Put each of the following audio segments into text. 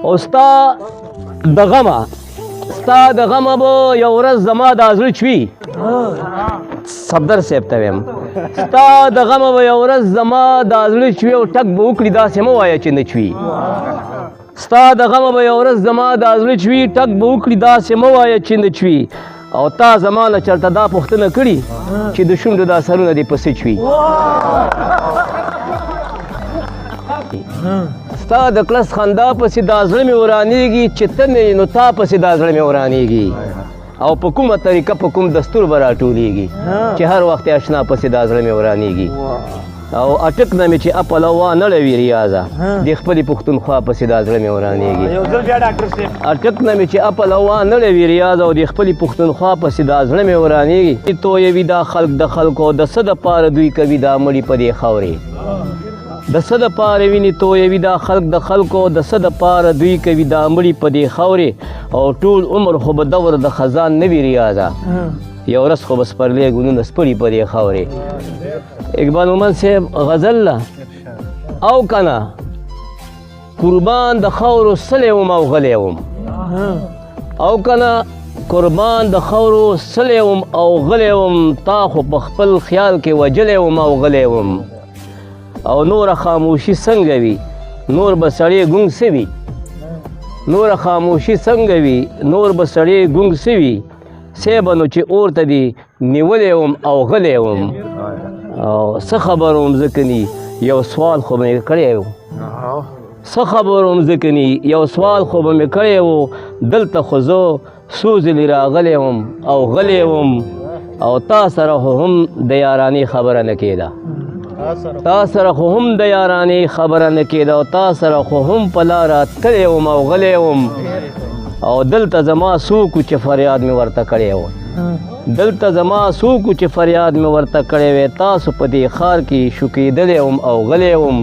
او ستا د غمه به یو ورځ زما دا زړه چوي صفدر صاحب ته ویم ستا د غمه به یو ورځ زما دا زړه چوي او ټک به وکړي داسې مه وایه چې نه چوي ستا د غمه به یو ورځ زما دا زړه چوي ټک به وکړي داسې مه وایه چې نه چوي او تا زما نه چېرته دا پوښتنه کړي چې د شونډو دا سرونه دې په څه چوي ستا د کلس خندا پسې دا زړه مې ورانېږي چې ته نه یې نو تا پسې دا زړه مې ورانېږي او په کومه طریقه په کوم دستور به راټولېږي چې هر وخت یې اشنا پسې دا زړه مې ورانېږي او اټک نه مې چې اپله وانړوي ریاضه د خپلې پښتونخوا پسې دا زړه مې ورانېږي اټک نه مې چې اپله وانړوي ریاضه او د خپلې پښتونخوا پسې دا زړه مې ورانېږي تویوي دا خلق د خلکو د څه دپاره دوی کوي دا مړي په دې خاورې د څه دپاره وینې تویوي دا خلق د خلکو د څه دپاره دوی کوي دا مړي په دې خاورې او ټول عمر خو به دور د خزان نه وي ریاضه یو ورځ خو به سپرلی ګلونه سپړي په دې خاورې اقبال مومند صاحب غزل او کنه قربان د خاورو سلی وم او غلی وم او کنه قربان د خاورو سلی وم او غلی وم تا خو په خپل خیال کې وجلی وم او غلی وم او نوره خاموشي څنګه وي نور به سړی ګونګ څه وي نوره خاموشي څنګه وي نور به سړی ګونګ څه وي سیبه نو چې اور ته دې نیولی وم او غلی وم او څه خبر وم ځکه ني یو سوال خو به مې کړی و څه خبر وم ځکه ني یو سوال خو به مې کړی و دلته خو زه سوزلي راغلی وم او غلی وم او تا سره خو هم د یارانې خبره نه کېده تا سره خو هم د یارانې خبره نه کېده او تا سره خو هم په لاره تللی وم او غلی وم او دلته زما څوک چې فریاد مې ورته کړی و دلته زما څوک چې فریاد مې ورته کړی وی تاسو په دې ښار کې شوکېدلی وم او غلی وم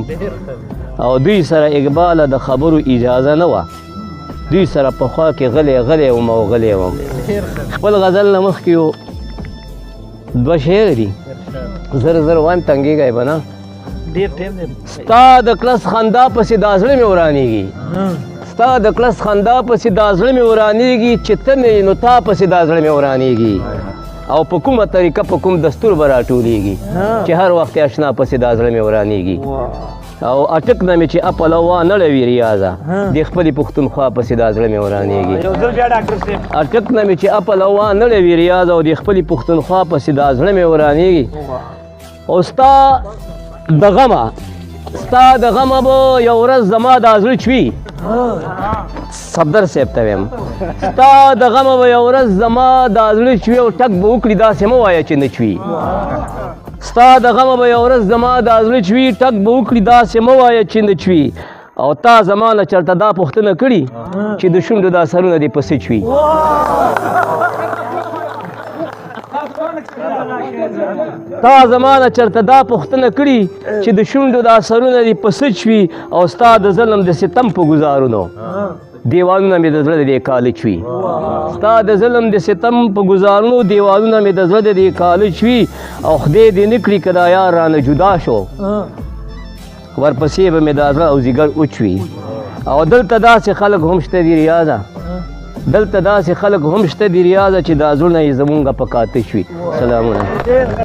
او دوی سره اقباله د خبرو اجازه نه وه دوی سره پخوا کې غلی وم او غلی وم خپل غزل نه مخکې دوه شعر دي زر وایم تنګېږی به نه ستا د کلس خندا پسې دا زړه مې ورانېږي ستا د کلس خندا پسې دا زړه مې ورانېږي چې ته نه یې نو تا پسې دا زړه مې ورانېږي او په کومه طریقه په کوم دستور به راټولېږي چې هر وخت یې اشنا پسې دا زړه مې ورانېږي او اټک نه مې چې اپله وانړوي ریاضه د خپلې پښتونخوا پسې دا زړه مې ورانېږي اټک نه مې چې اپله وانړوي ریاضه او د خپلې پښتونخوا پسې دا زړه مې ورانېږي او ستا د غمه به یو ورځ زما دا زړه چوي صفدر صاحب ته ویم ستا د غمه به یو ورځ زما دا زړه چوي او ټک به وکړي داسې مه وایه چې نه چوي ستا د غمه به یو ورځ زما دا زړه چوي ټک به وکړي داسې مه وایه چې نه چوي او تا زما نه چېرته دا پوښتنه کړي چې د شونډو دا سرونه دې په څه چوي تا زما نه چېرته دا پوښتنه کړي چې د شونډو دا سرونه دې په څه چوي او ستا د ظلم د ستم په ګزارونو دیوالونه مې د زړه د دې کاله چوي ستا د ظلم د ستم په ګزارونو دیوالونه مې د زړه د دې کاله چوي او خدای دې نه کړي که دا یار رانه جدا شو ورپسې به مې دا زړه او ځیګر وچوي او دلته داسې خلک هم شته دي ریاضه دلته داسې خلک هم شته دي ریاضه چې دا زړونه یې زمونږ په کاته شوي سلامونه